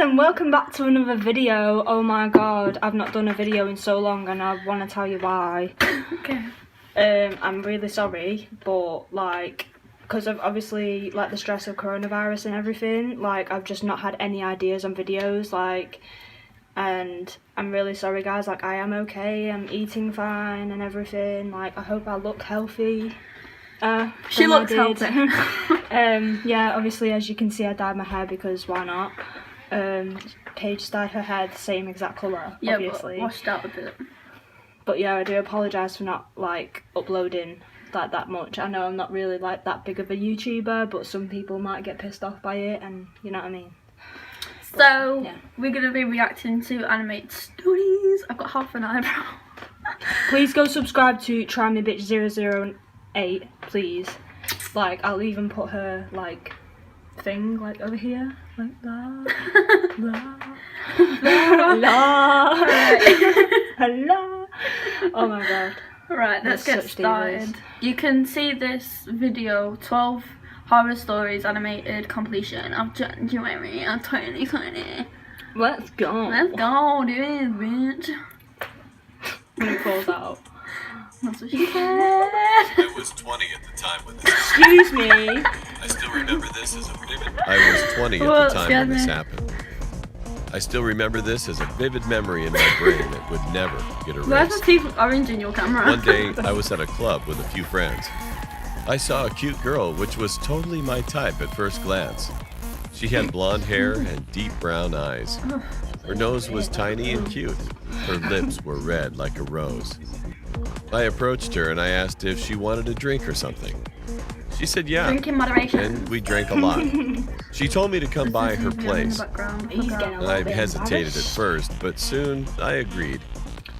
and welcome back to another video. Oh my god, I've not done a video in so long and I want to tell you why. Okay. I'm really sorry, but like, because of obviously like the stress of coronavirus and everything, like I've just not had any ideas on videos, like, and I'm really sorry guys, like I am okay, I'm eating fine and everything, like I hope I look healthy. She looks healthy. Yeah, obviously as you can see I dyed my hair because why not? Paige dyed her hair the same exact colour, Yeah, obviously. but washed out a bit. But yeah, I do apologise for not like uploading like that much. I know I'm not really like that big of a YouTuber, but some people might get pissed off by it, and you know what I mean. So yeah. We're gonna be reacting to animated stories. I've got half an eyebrow. Please go subscribe to TryMeBitch008, please. Like I'll even put her like thing like over here, like that. Hello. Oh my god. Right, let's get started. You can see this video, 12 horror stories animated completion of January of 2020. Let's go. Let's go, dude, bitch. When it falls out. That's what she said. I was 20 at the time when this Excuse me. I still remember this as a vivid. I was 20 at the time when this happened. I still remember this as a vivid memory in my brain that would never get Where's the erased. teeth orange in your camera? One day, I was at a club with a few friends. I saw a cute girl which was totally my type at first glance. She had blonde hair and deep brown eyes. Her nose was tiny and cute. Her lips were red like a rose. I approached her and I asked if she wanted a drink or something. She said yeah, Drink in moderation. and we drank a lot. She told me to come by her place. He's getting a And I little bit hesitated at embarrassed. first, but soon I agreed.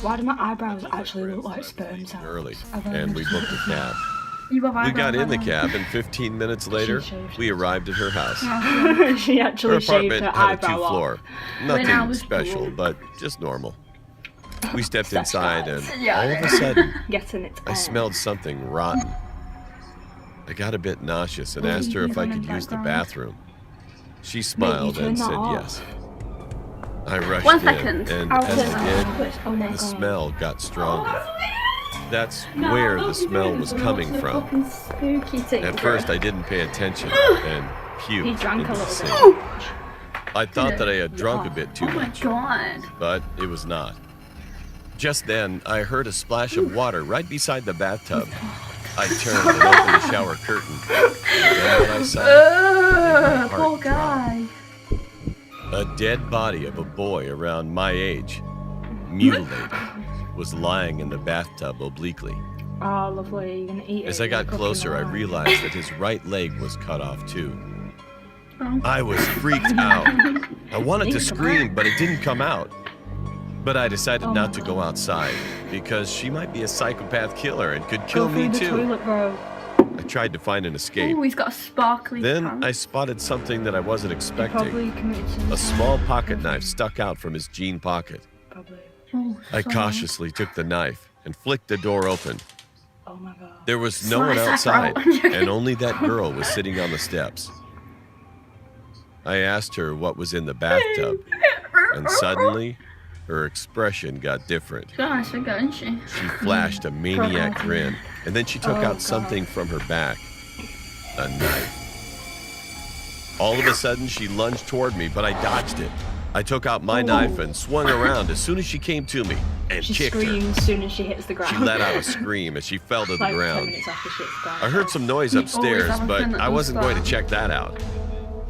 Why do my eyebrows actually look like sperm cells? Early, and we booked a cab. You have We got in the eyebrows. cab, and 15 minutes later, we arrived at her house. She Her actually shaved apartment her had a eyebrow off. two-floor. When I Nothing was special, bored. but just normal. We stepped Sex inside, guys. and Yeah. all of a sudden, Getting it. I smelled something rotten. I got a bit nauseous and asked her if I could use the bathroom. She smiled turn and that said off. yes. I rushed 1 in, second. and I'll as turn I that did, off. Oh my the god. smell got stronger. That's where the smell was coming from. Spooky thing. At first, I didn't pay attention and He puked drank a into the little sink. bit. I thought that I had drunk a bit too Oh my much, god. but it was not. Just then, I heard a splash of water right beside the bathtub. I turned and opened the shower curtain. And then what I saw, my Poor heart guy. a dead body of a boy around my age, mutilated, was lying in the bathtub obliquely. Oh, lovely. You're gonna eat it. As I got You're closer, I cooking alright. realized that his right leg was cut off too. Oh. I was freaked out. I wanted to scream, but it didn't come out. But I decided Oh not my to go God. outside because she might be a psychopath killer and could kill Go me through the too. toilet, bro. I tried to find an escape. Oh, he's got a sparkly Then pants. I spotted something that I wasn't expecting. Probably committed suicide. A small pocket knife stuck out from his jean pocket. Probably. Oh, I sorry. cautiously took the knife and flicked the door open. Oh my god. There was no one Slice outside, that out. and only that girl was sitting on the steps. I asked her what was in the bathtub, and suddenly, her expression got different. Gosh, I got, isn't she? She flashed a maniac grin, and then she took Oh, out God. something from her back. A knife. All of a sudden, she lunged toward me, but I dodged it. I took out my knife and swung around as soon as she came to me and She kicked her. screams as soon as she hits the ground. She let out a scream as she fell to the like 10 ground. minutes after she hits the ground. I heard some noise You upstairs, always have a but friend that I does wasn't going to that. check that out.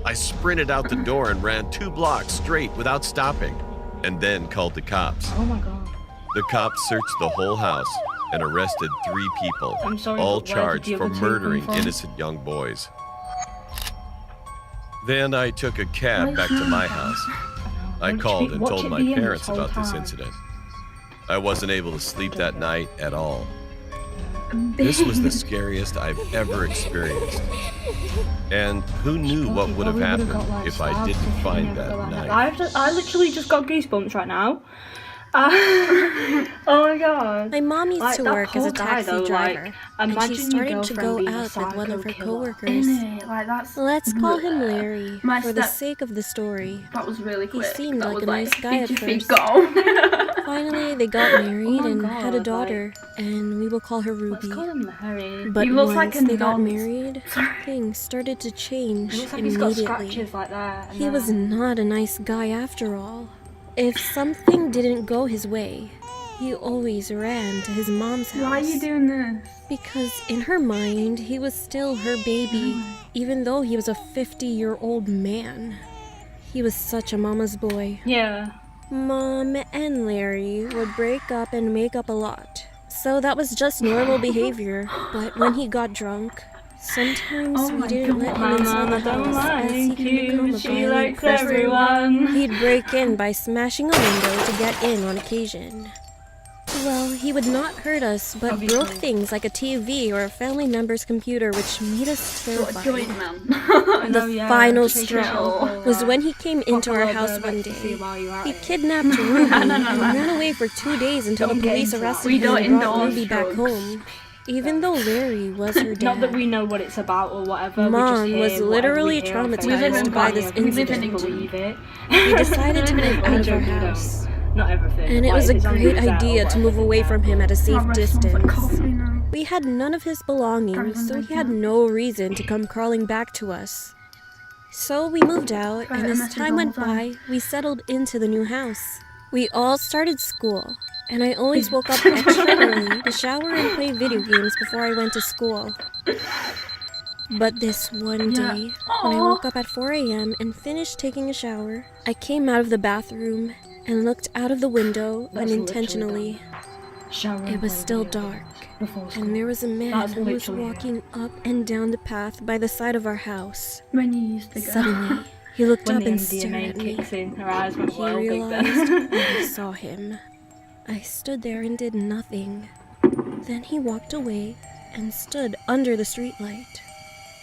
I sprinted out the door and ran 2 blocks straight without stopping, and then called the cops. Oh my god. The cops searched the whole house and arrested 3 people, I'm sorry, all but where did charged the for other 2 come murdering from? innocent young boys. Then I took a cab back to my house. I called and told my parents about this incident. I wasn't able to sleep that night at all. This was the scariest I've ever experienced. And who knew what would have happened if I didn't find that knife? I literally just got goosebumps right now. Oh my god. My mom used Like, to that work as poor a guy, taxi though, driver, like, and she imagine your started to girlfriend go being a out with one of psycho her killer. coworkers. Innit? Like that's. Let's call him Larry, My for the step- sake of the story. That was really quick. seemed that like was a nice guy at 50 feet first. go. Finally, they got married my and God, had a like- daughter, and we will call her Let's Ruby. call him Larry. But He looks once like a they got nonce. married, Sorry. things started to change It looks like he's got immediately. scratches like that. and He was then- not a nice guy after all. If something didn't go his way, he always ran to his mom's house. Why are you doing this? Because in her mind, he was still her baby, even though he was a 50-year-old man. He was such a mama's boy. Yeah. Mom and Larry would break up and make up a lot. So that was just normal behavior. But when he got drunk, sometimes Oh we my didn't God. let My him inside mama the don't house as he like could become you. a She violent likes person. everyone. He'd break in by smashing a window to get in on occasion. Well, he would not hurt us, but Obviously. broke things like a TV or a family member's computer, which made us What a joint, terrified. man. The Oh, yeah, final take straw it was all, when he came into pop our all house over, one like, to see day. while you're at He it. kidnapped Ruby and no. ran away for 2 days until the Don't get police into that. arrested We him don't and brought endorse Ruby back drugs. home. Even though Larry was her Not that dad. we know what it's about or whatever. Mom we just was hear literally whatever we hear on traumatized Facebook. by Yeah, this we live incident. in believe it. We decided to We live move in out I'm of our joking, house. Not everything. And it like, was a if it's on great Gazette or idea to move whatever, away yeah. from him at a safe My breath smells like distance. coffee now. We had none of his belongings, so he had no reason to come crawling back to us. So we moved out, and as time went by, we settled into the new house. We all started school, and I always woke up extra early to shower and play video games before I went to school. But this one Yeah. day, when I woke up at 4 a.m. and finished taking a shower, I came out of the bathroom and looked out of the window That's unintentionally. Shower It and was play still video dark, games before school. and there was a man That's who was literally it. walking up and down the path by the side of our house. When you used to go. Suddenly, he looked When up the and MDMA stared at me. kicks in, her eyes went He wild big realized then. I saw him. I stood there and did nothing. Then he walked away and stood under the streetlight.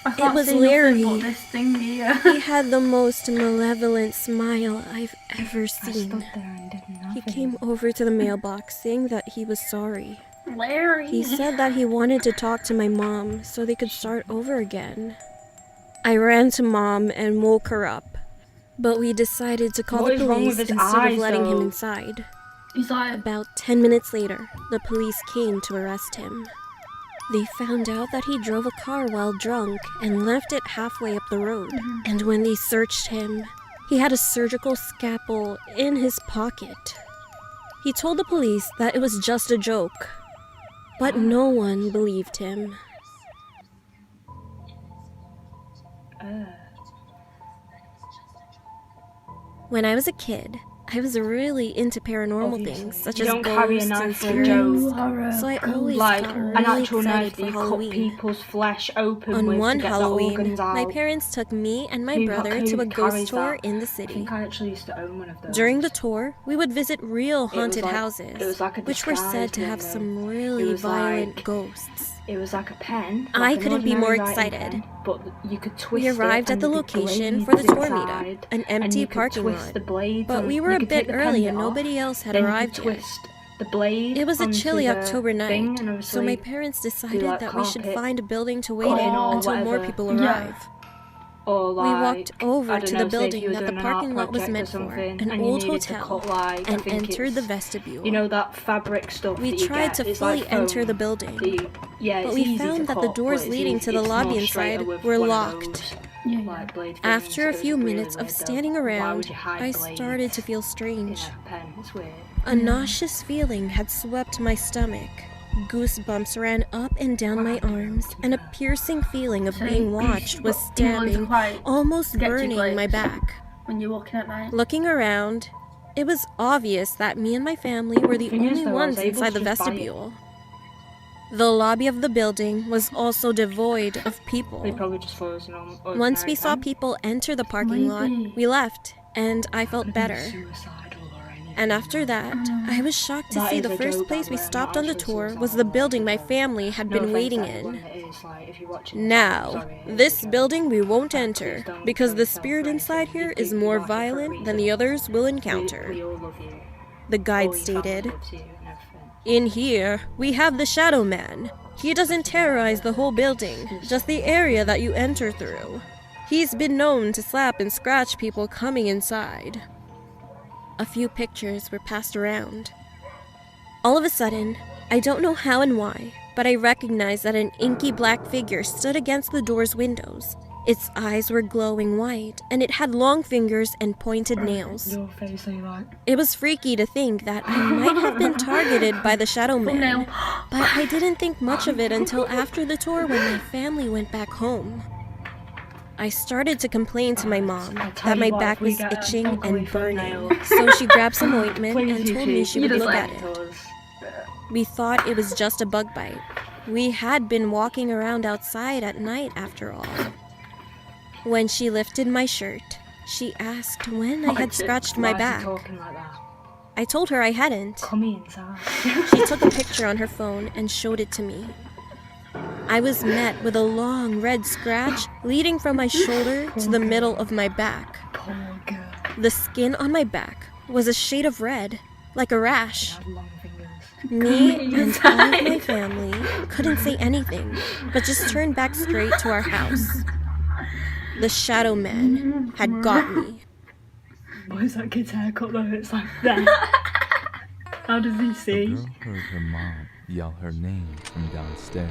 I can't was see nothing Larry. but this thing here. He had the most malevolent smile I've ever I stood seen. there and did nothing. He came over to the mailbox saying that he was sorry. Larry. He said that he wanted to talk to my mom so they could start over again. I ran to Mom and woke her up, but we decided to call What the is wrong police with his instead eyes, of letting him though? inside. He's like, About 10 minutes later, the police came to arrest him. They found out that he drove a car while drunk and left it halfway up the road. And when they searched him, he had a surgical scalpel in his pocket. He told the police that it was just a joke, but no one believed him. When I was a kid, I was really into paranormal Obviously. things, such You as don't carry a ghosts and knife for a spirits. joke. horror. So I always Like got an really actual excited knife for that you cut Halloween. people's flesh open On with one to get Halloween, the organs out. my parents took me and my Who brother carries to a ghost tour that? in the I city. think I actually used to own one of those. During the tour, we would visit real haunted like- houses, it was like a which were said disguised to have window. some It really was violent like- ghosts. It was like a pen. I like an couldn't be more ordinary writing excited. pen, but you could twist We it arrived at and the there'd be location for the blades tour inside, meetup, an and empty you could parking twist lot. the blades But on- we you were a could bit take the pen early bit and off, nobody else had then you could arrived yet. twist the blade It was a onto chilly the October night, thing, and so my obviously parents decided like that we should carpet, find a building to wait cut in in or until more whatever. people Yeah. arrive. or We like, walked over I to don't the know, say if building you were that the doing an art parking lot was project or meant for, something, an and you old needed to hotel, cut, like, I and think entered the it's- vestibule. You know that fabric stuff We that you tried get? to It's fully like enter foam the building, that you- yeah, but it's we easy found to that the cut, doors but it's leading easy- to the it's lobby more inside straighter with were one of locked. those, Yeah, like, blade things. After a It was few really minutes of weird, though. standing Why would around, you hide I blades started to feel in strange. a pen? It's weird. A nauseous feeling had swept my stomach. Goosebumps ran up and down my arms, and a piercing feeling of being watched was stabbing, almost sketchy burning place. my back. when you're walking at night. Looking around, it was obvious that me and my family were the Thing is, only though, I ones was able inside to the just buy it. vestibule. The lobby of the building was also devoid of They people. probably just thought it was an ordinary Once we saw pen. people enter the parking lot, Maybe. we left, and I felt Could've been better. suicidal or anything. And after that, I was shocked to That see is the a first joke, place by we the way, I'm stopped not on the actually tour was suicidal the or building my anything. family had No been offense waiting to anyone in. that is, like, if you're watching this, Now, sorry, it is this a joke. building we won't Please enter, don't because kill the yourself spirit or inside anything. here You is do more like it for a violent than reason. the others will We encounter. all love you. the guide Or your family stated. lives here and everything. In here, we have the Shadow Man. He doesn't terrorize the whole building, just the area that you enter through. He's been known to slap and scratch people coming inside. A few pictures were passed around. All of a sudden, I don't know how and why, but I recognized that an inky black figure stood against the door's windows. Its eyes were glowing white, and it had long fingers and pointed nails. Your face, are you like? It was freaky to think that I might have been targeted by the Shadow Man, Thumbnail. but I didn't think much of it until after the tour when my family went back home. I started to complain to my mom I'll tell that you my what, back if we was get an itching ugly and burning, thumbnail. so she grabbed some ointment Please, and told me YouTube, she You would just look like at it. us. We thought it was just a bug bite. We had been walking around outside at night after all. When she lifted my shirt, she asked when I had scratched my Why is he back. talking like that? I told her I hadn't. Come inside. She took a picture on her phone and showed it to me. I was met with a long red scratch leading from my shoulder to the middle of my back. Poor girl. The skin on my back was a shade of red, like a rash. Had long fingers. Me and all of my inside. family couldn't say anything, but just turned back straight to our house. The Shadow Man had got me. Why is that kid's haircut though? It's like that. How does he The see? girl heard her mom yell her name from downstairs.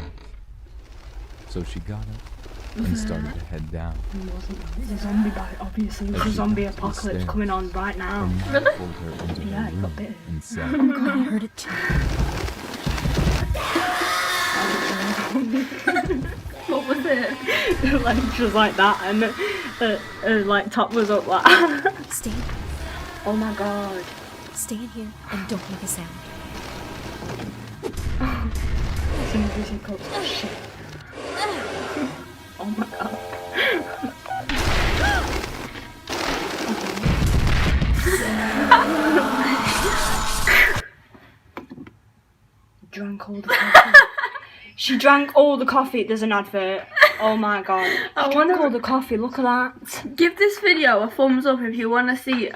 So she got up and started to head down. It's a zombie bite, obviously. There's a zombie apocalypse coming on right now. Her mom pulled her into Yeah, her it got room bitten. and said, I heard it too. What was it? Like just like that, and like top was up like. Stay, Oh my god. stay in here and don't make a sound. As soon as we see cops, oh shit. Oh my god. Drank all the coffee. She drank all the coffee. There's an advert. Oh my god. She drank all the coffee. Look at that. Give this video a thumbs up if you want to see.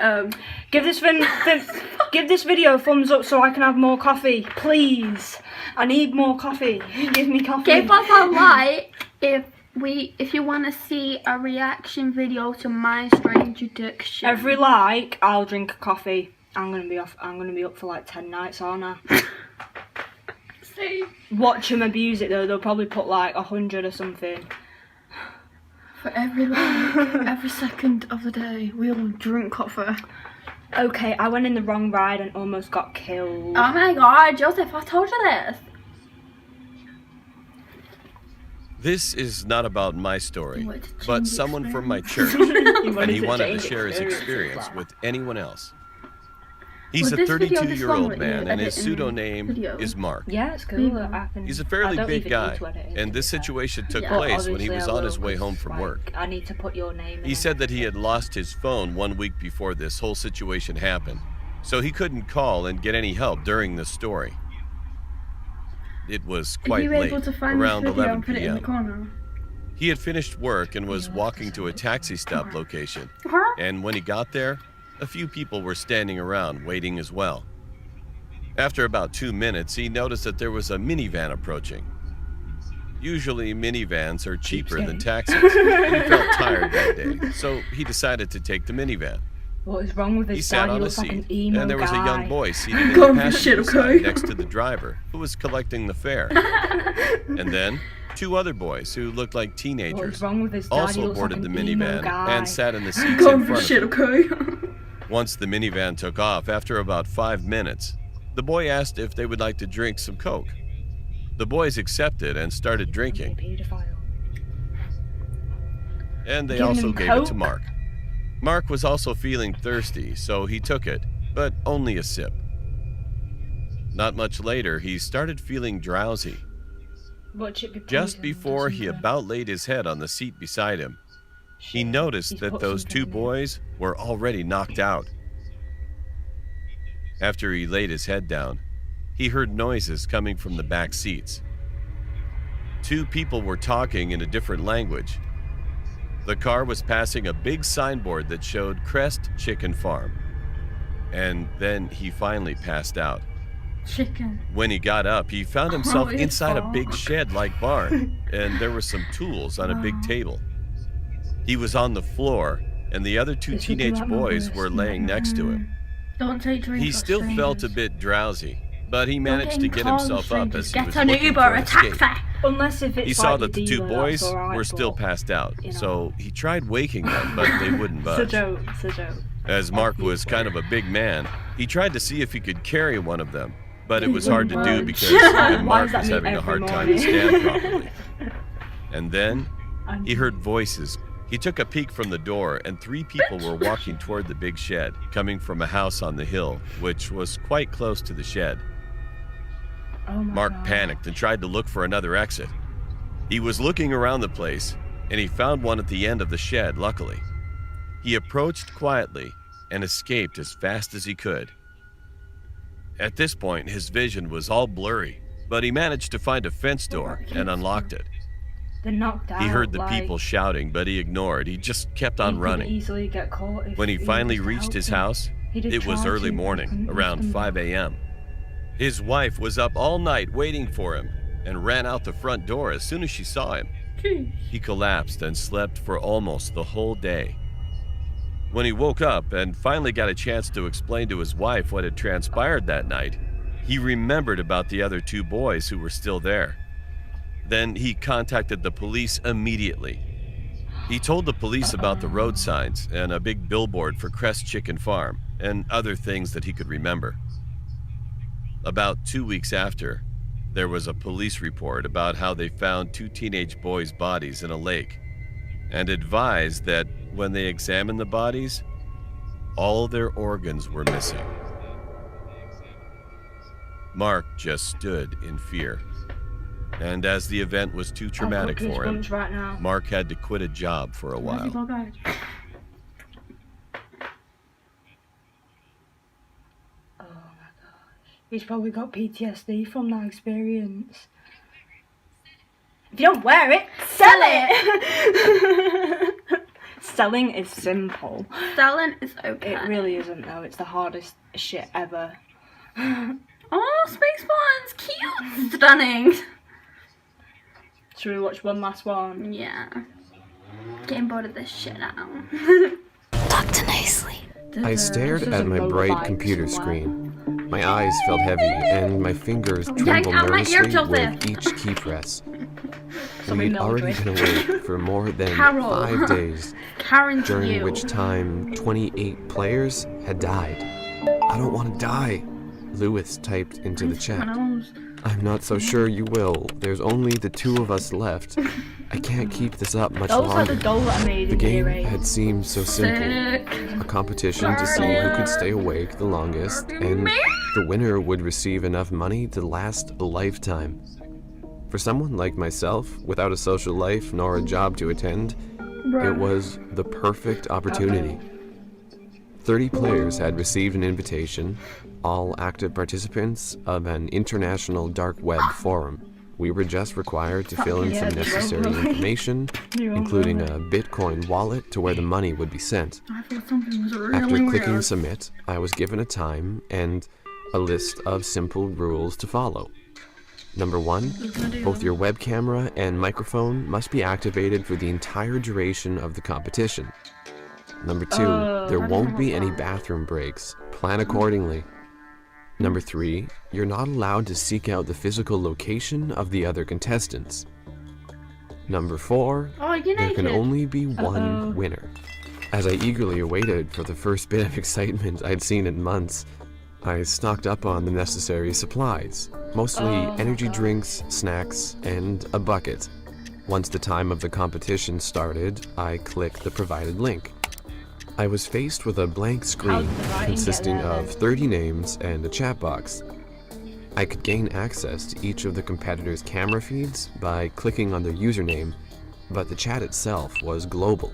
Give this video a thumbs up so I can have more coffee, please. I need more coffee. Give me coffee. Give us a like if you want to see a reaction video to my strange addiction. Every like, I'll drink a coffee. I'm gonna be up for like 10 nights, aren't I? See? Watch them abuse it though. They'll probably put like 100 or something. For every like, every second of the day, we'll drink coffee. Okay, I went in the wrong ride and almost got killed. Oh my god, Joseph, I told you this. This is not about my story, wanted to but change someone from my experience. church, and he wanted to share his experience with anyone else. He's Was a this video this 32-year-old long that you man, and his edit in pseudonym videos? is Mark. Yeah, it's cool. Mm. He's a fairly I don't big even guy, need to edit it, and to this be fair. situation took Yeah. But place when he obviously was I on will, his way 'cause, home from like, work. I need to put your name in. He said that he had lost his phone 1 week before this whole situation happened, so he couldn't call and get any help during this story. It was Are quite you late, able to find around this video 11 and put it in the p.m. corner? He had finished work and was walking to a taxi stop location, and when he got there, a few people were standing around waiting as well. After about 2 minutes, he noticed that there was a minivan approaching. Usually, minivans are cheaper than taxis. He felt tired that day, so he decided to take the minivan. What is wrong with He this sat guy? He on a looks like seat, an emo and there was a guy. young boy seated in Go the for shit, passenger okay? side next to the driver, who was collecting the fare. And then, 2 other boys who looked like What teenagers is wrong with this guy? He also looks boarded like the an emo minivan guy. and sat in the seats Go in for front of shit, him. okay? Once the minivan took off, after about 5 minutes, the boy asked if they would like to drink some Coke. The boys accepted and started drinking, Pedophile. and they Giving also him gave it to Coke? Mark. Mark was also feeling thirsty, so he took it, but only a sip. Not much later, he started feeling drowsy. Watch it be Just poison, before he doesn't it? about laid his head on the seat beside him, he Shit, noticed he's that put those something 2 in it. boys were already knocked out. After he laid his head down, he heard noises coming from the back seats. 2 people were talking in a different language. The car was passing a big signboard that showed Crest Chicken Farm. and then he finally passed out. Chicken. When he got up, he found himself Holy inside a fuck. big shed-like barn, and there were some tools on a big table. He was on the floor, and the other two This would be teenage like my boys worst were laying next to him. Don't take drinks. He off still felt a strangers. bit drowsy, but he Don't managed to get calm himself up strangers. as he was Get an looking Uber, for a an escape. taxi. Unless if it's He saw like that the your two dealer, boys that's alright, were still but, passed out, you know. so he tried waking them, but they wouldn't It's a budge. joke, it's a joke. As Mark was kind of a big man, he tried to see if he could carry one of them, but it was hard to do because Why Mark does that was mean having a every hard time to morning? stand properly. And then he heard voices. He took a peek from the door, and 3 people were walking toward the big shed, coming from a house on the hill, which was quite close to the shed. Oh my Mark God. panicked and tried to look for another exit. He was looking around the place, and he found one at the end of the shed, luckily. He approached quietly and escaped as fast as he could. At this point, his vision was all blurry, but he managed to find a fence door and unlocked it. They're knocked out. He heard the like, people shouting, but he ignored. He just kept he on could running. easily get caught if When he finally was to reached help his him. house, He did it was try early to, but morning, couldn't around reach them. 5 a.m. His wife was up all night waiting for him and ran out the front door as soon as she saw him. He collapsed and slept for almost the whole day. When he woke up and finally got a chance to explain to his wife what had transpired that night, he remembered about the other 2 boys who were still there. Then he contacted the police immediately. He told the police about the road signs and a big billboard for Crest Chicken Farm and other things that he could remember. About 2 weeks after, there was a police report about how they found 2 teenage boys' bodies in a lake and advised that when they examined the bodies, all their organs were missing. Mark just stood in fear. And as the event was too traumatic I've got for him, goosebumps right now. Mark had to quit a job for a while. He's probably got PTSD from that experience. If you don't wear it, sell it! Selling is simple. Selling is okay. It really isn't though, it's the hardest shit ever. Oh, Spaceballs, cute, stunning. Should we watch one last one? Yeah. Getting bored of this shit now. Talk to nicely. I stared This is at a my low bright light computer somewhere. screen. My eyes felt heavy, and my fingers trembled out my nervously ear, Joseph. with each key press. Something We'd already military. been awake for more than Carol. 5 days, Karen to during you. which time 28 players had died. I don't want to die, Lewis typed into the chat. I'm not so sure you will. There's only the 2 of us left. I can't keep this up much That was like the longer. doll that I made The in game Year 8. had seemed so simple. Sick. A competition to see who could stay awake the longest, and the winner would receive enough money to last a lifetime. For someone like myself, without a social life nor a job to attend, it was the perfect opportunity. 30 players had received an invitation, all active participants of an international dark web forum. We were just required to fill in some necessary information, including a Bitcoin wallet to where the money would be sent. I thought something was really After clicking weird. submit, I was given a time and a list of simple rules to follow. Number 1, both your web camera and microphone must be activated for the entire duration of the competition. Number 2, there won't be any bathroom breaks. Plan accordingly. Number 3, you're not allowed to seek out the physical location of the other contestants. Number 4, Oh, you're there can naked. only be one winner. As I eagerly awaited for the first bit of excitement I'd seen in months, I stocked up on the necessary supplies, mostly energy drinks, snacks, and a bucket. Once the time of the competition started, I clicked the provided link. I was faced with a blank screen did the writing get consisting there of then? 30 names and a chat box. I could gain access to each of the competitors' camera feeds by clicking on their username, but the chat itself was global.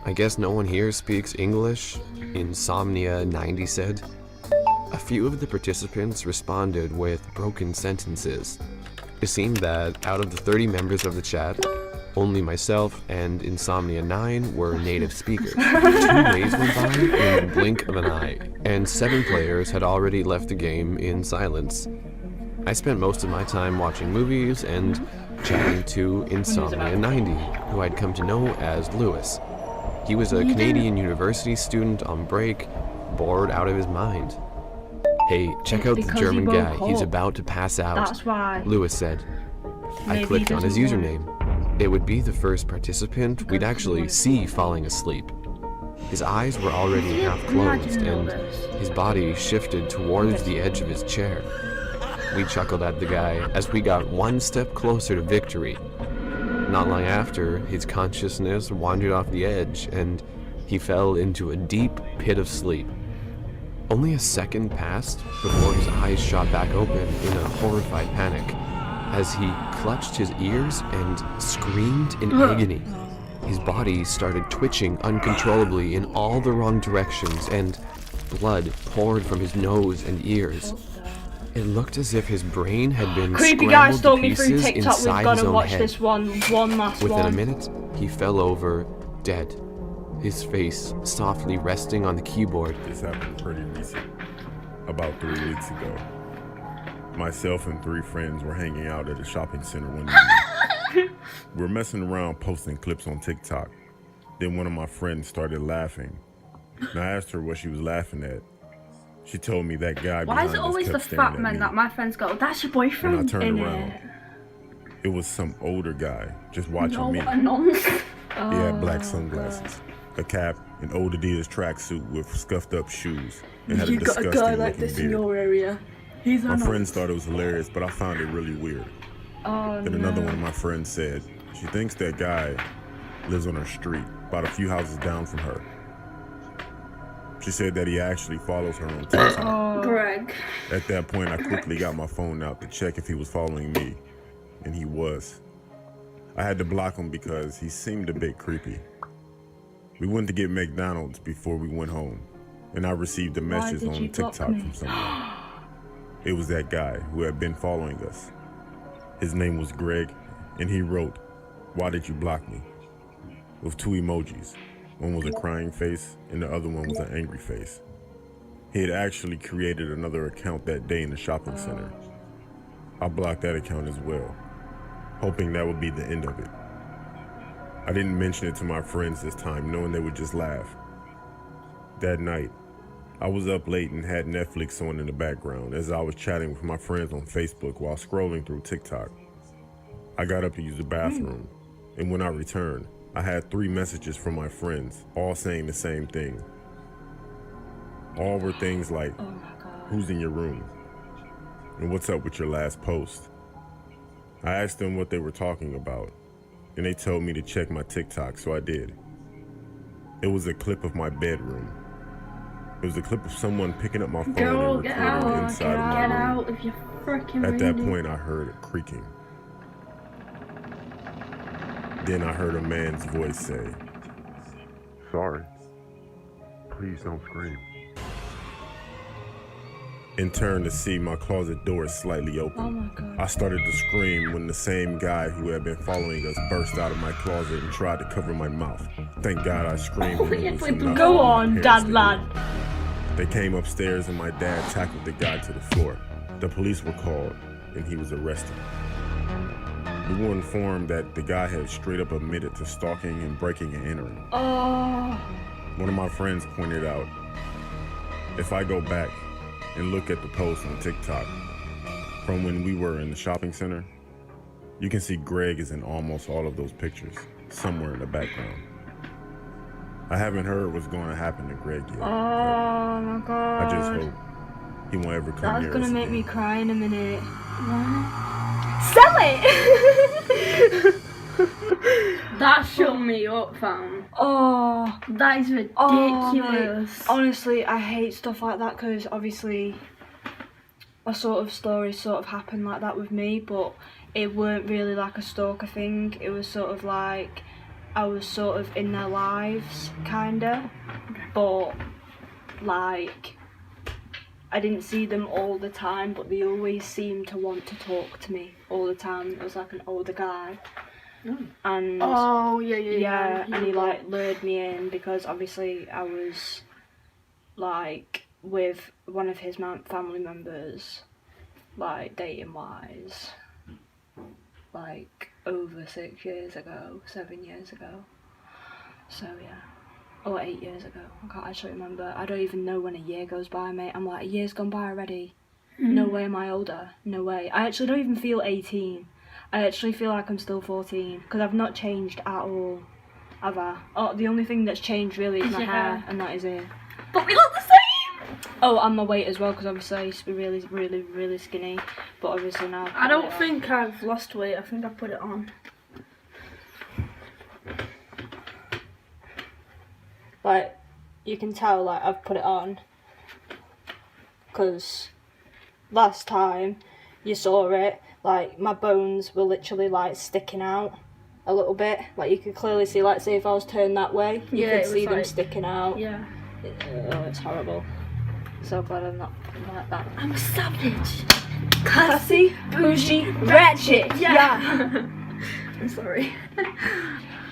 I guess no one here speaks English, Insomnia90 said. A few of the participants responded with broken sentences. It seemed that out of the 30 members of the chat, Only myself and Insomnia 9 were native speakers. 2 days went by in the blink of an eye, and 7 players had already left the game in silence. I spent most of my time watching movies and chatting to Insomnia 90, who I'd come to know as Lewis. He was a Canadian university student on break, bored out of his mind. "Hey, check out the Because German he guy. woke He's up. about to pass out," That's why. Lewis said. I Maybe clicked he on his doesn't username. It would be the first participant we'd actually see falling asleep. His eyes were already half closed, and his body shifted towards the edge of his chair. We chuckled at the guy as we got one step closer to victory. Not long after, his consciousness wandered off the edge, and he fell into a deep pit of sleep. Only a second passed before his eyes shot back open in a horrified panic as he clutched his ears and screamed in agony. His body started twitching uncontrollably in all the wrong directions, and blood poured from his nose and ears. It looked as if his brain had been Creepy guy scrambled stole to me through pieces TikTok. We've inside got his to own watch head. this one last Within one. a minute, he fell over, dead, his face softly resting on the keyboard. This happened pretty recent, about 3 weeks ago. Myself and 3 friends were hanging out at a shopping center one evening. We were messing around posting clips on TikTok. Then one of my friends started laughing. And I asked her what she was laughing at. She told me that guy Why behind is it us always the kept staring fat at men me. that my friends go, "That's your When I boyfriend"? turned innit? around, it was some older guy just watching No, me. what a nonce. He had black sunglasses, a cap, an old Adidas tracksuit with scuffed up shoes, and had a disgusting looking beard. area. He's My friends thought it was hilarious, but I found it really weird. Oh, Then another one of my friends said she thinks that guy lives on her street, about a few houses down from her. She said that he actually follows her on TikTok. Greg. At that point, I quickly got my phone out to check if he was following me, and he was. I had to block him because he seemed a bit creepy. We went to get McDonald's before we went home, and I received a message did on you block TikTok me? from someone. It was that guy who had been following us. His name was Greg, and he wrote, "Why did you block me?" with 2 emojis. One was a crying face, and the other one was an angry face. He had actually created another account that day in the shopping center. I blocked that account as well, hoping that would be the end of it. I didn't mention it to my friends this time, knowing they would just laugh. That night, I was up late and had Netflix on in the background as I was chatting with my friends on Facebook while scrolling through TikTok. I got up to use the bathroom, and when I returned, I had 3 messages from my friends, all saying the same thing. All were things like, "Who's in your room?" and "What's up with your last post?" I asked them what they were talking about, and they told me to check my TikTok, so I did. It was a clip of my bedroom. It was a clip of someone picking up my phone Girl, and get recording out. inside Get of my room. out if you're freaking At that reading. point, I heard it creaking. Then I heard a man's voice say, "Sorry. Please don't scream." And turned to see my closet door slightly open. Oh my God. I started to scream when the same guy who had been following us burst out of my closet and tried to cover my mouth. Thank God I screamed. and it was enough Go for my on, parents dad to hear. lad. They came upstairs and my dad tackled the guy to the floor. The police were called and he was arrested. We were informed that the guy had straight up admitted to stalking and breaking and entering. Oh, One of my friends pointed out, if I go back and look at the post on TikTok from when we were in the shopping center, you can see Greg is in almost all of those pictures, somewhere in the background. I haven't heard what's going to happen to Greg yet. oh my God. I just hope he won't ever come That's near gonna us make me again. cry in a minute. Sell it! That shut me up, fam. Oh, That is oh, mate. ridiculous. Honestly, I hate stuff like that because obviously a sort of story sort of happened like that with me, but it weren't really like a stalker thing. It was sort of like I was sort of in their lives, kinda, but like I didn't see them all the time, but they always seemed to want to talk to me all the time. It was like an older guy. And Oh, yeah. yeah, and he like lured me in because obviously I was like with one of his family members, like dating wise, like over 6 years ago, 7 years ago. So yeah, or 8 years ago. I can't actually remember. I don't even know when a year goes by, mate. I'm like, a year's gone by already. No way am I older. No way. I actually don't even feel 18. I actually feel like I'm still 14 because I've not changed at all, have I? Oh, the only thing that's changed really is my hair, and that is it. But we look the same! Oh, and my weight as well, because obviously I used to be really skinny, but obviously now I don't think I've lost weight. I think I put it on. Like, you can tell, like, I've put it on, because last time you saw it, like, my bones were literally, like, sticking out a little bit. Like, you could clearly see, like, say if I was turned that way, you could see them sticking out. Yeah. It's horrible. So glad I'm not like that. I'm a savage. Classy, bougie, ratchet. Yeah. I'm sorry.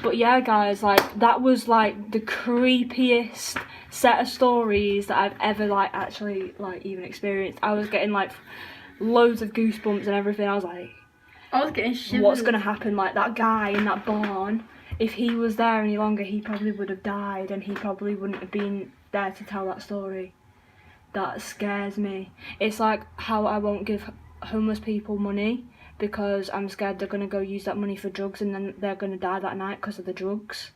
But yeah, guys, like, that was, like, the creepiest set of stories that I've ever, like, actually, like, even experienced. I was getting, like, loads of goosebumps and everything. I was like, I was getting shivers. what's gonna happen? Like, that guy in that barn, if he was there any longer, he probably would have died, and he probably wouldn't have been there to tell that story. That scares me. It's like how I won't give homeless people money because I'm scared they're gonna go use that money for drugs and then they're gonna die that night because of the drugs.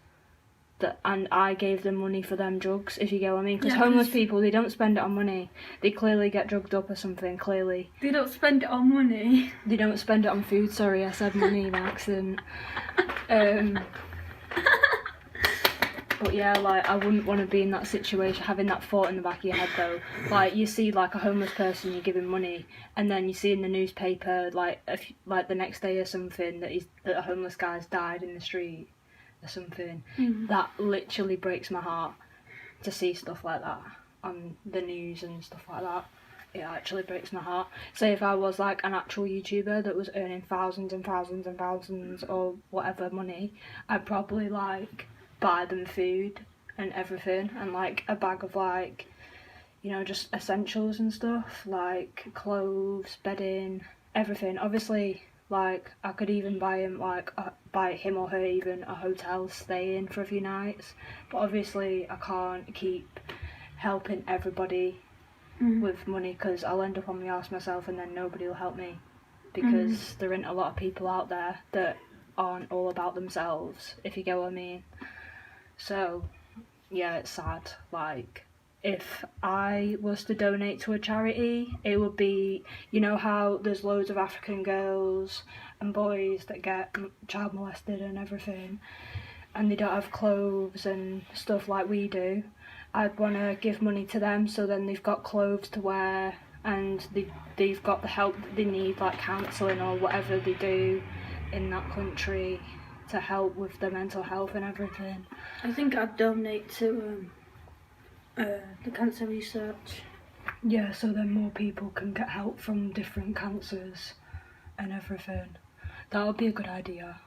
And I gave them money for them drugs, if you get what I mean. Because homeless people, they don't spend it on money. They clearly get drugged up or something, clearly. They don't spend it on money. They don't spend it on food, sorry, I said money by accident. But yeah, like, I wouldn't want to be in that situation, having that thought in the back of your head though. Like, you see like a homeless person, you give him money, and then you see in the newspaper, like, like the next day or something, that a homeless guy's died in the street or something. That literally breaks my heart to see stuff like that on the news and stuff like that. It actually breaks my heart. Say if I was like an actual YouTuber that was earning thousands and thousands and thousands or whatever money, I'd probably like buy them food and everything, and like a bag of like, you know, just essentials and stuff, like clothes, bedding, everything. Obviously, like, I could even buy him like buy him or her even a hotel stay in for a few nights, but obviously I can't keep helping everybody with money because I'll end up on my arse myself and then nobody will help me because there ain't a lot of people out there that aren't all about themselves, if you get what I mean. So yeah, it's sad. Like, if I was to donate to a charity, it would be, you know how there's loads of African girls and boys that get child molested and everything, and they don't have clothes and stuff like we do. I'd want to give money to them so then they've got clothes to wear and they've got the help that they need, like counselling or whatever they do in that country to help with their mental health and everything. I think I'd donate to the cancer research. Yeah, so then more people can get help from different cancers and everything. That would be a good idea.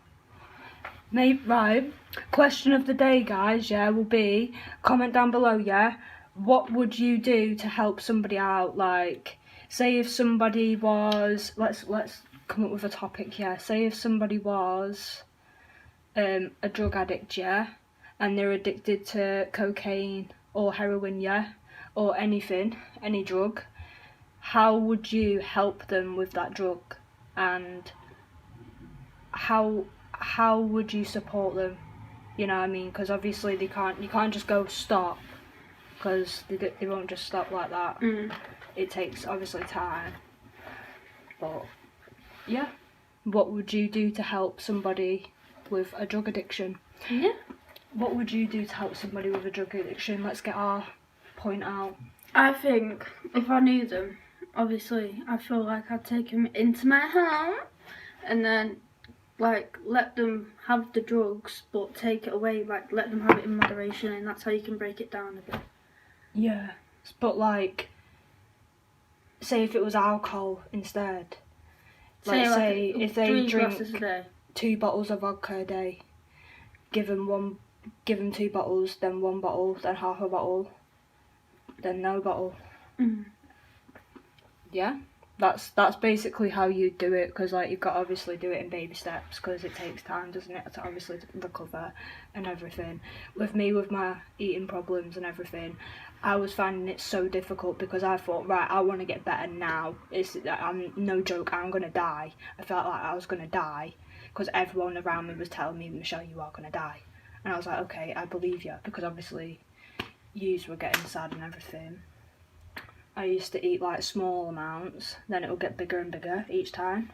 Right, question of the day, guys, yeah, will be, comment down below, yeah, what would you do to help somebody out? Like, say if somebody was, let's come up with a topic, yeah, say if somebody was a drug addict, yeah, and they're addicted to cocaine or heroin, yeah, or anything, any drug, how would you help them with that drug, and how would you support them? You know what I mean? Because obviously you can't just go stop, because they won't just stop like that. It takes obviously time. But yeah, what would you do to help somebody with a drug addiction? Yeah. What would you do to help somebody with a drug addiction? Let's get our point out. I think if I knew them, obviously I feel like I'd take them into my home and then like let them have the drugs but take it away, like let them have it in moderation, and that's how you can break it down a bit. Yeah, but like, say if it was alcohol instead. Like, say if they 3 drink glasses a day. 2 bottles of vodka a day. Give them 2 bottles, then 1 bottle, then half a bottle, then no bottle. Yeah, that's basically how you do it, because like you've got to obviously do it in baby steps, because it takes time, doesn't it, to obviously recover and everything. With me, with my eating problems and everything, I was finding it so difficult because I thought, right, I want to get better now. I'm no joke, I'm gonna die. I felt like I was gonna die because everyone around me was telling me, Michelle, you are gonna die. And I was like, okay, I believe you, because obviously yous were getting sad and everything. I used to eat like small amounts, then it would get bigger and bigger each time.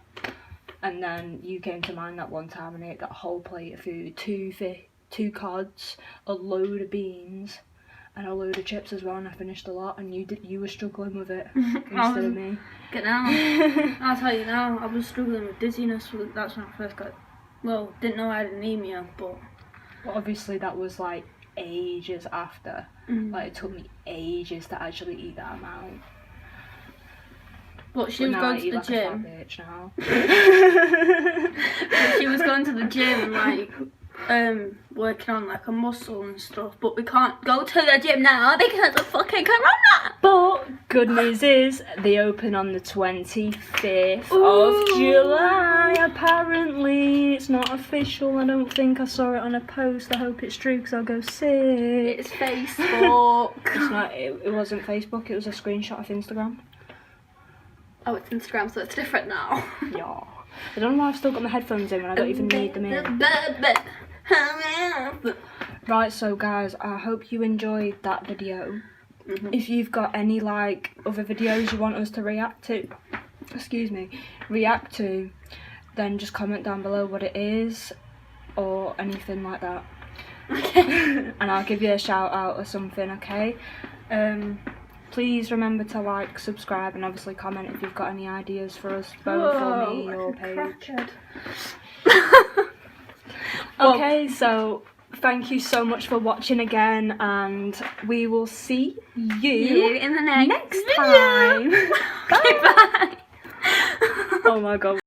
And then you came to mind that one time and I ate that whole plate of food, 2 cods, a load of beans, and a load of chips as well, and I finished a lot, and you were struggling with it instead of me. Get out. I'll tell you now, I was struggling with dizziness. That's when I first didn't know I had anemia, but... Well, obviously that was like ages after. Like, it took me ages to actually eat that amount. But she was going to the gym. Like a fat bitch now. But she was going to the gym and like working on like a muscle and stuff. But we can't go to the gym now because of fucking corona. But good news is they open on the 25th of July. Apparently, it's not official. I don't think I saw it on a post. I hope it's true because I'll go sick. It's Facebook. It's not. It wasn't Facebook. It was a screenshot of Instagram. Oh, it's Instagram, so it's different now. Yeah. I don't know why I've still got my headphones in when I don't even need them in. Right, so guys, I hope you enjoyed that video. If you've got any like other videos you want us to react to, then just comment down below what it is or anything like that. Okay. And I'll give you a shout out or something, okay? Please remember to like, subscribe, and obviously comment if you've got any ideas for us, both or me or Paige. Okay, so thank you so much for watching again, and we will see you in the next time. Bye. Oh my god.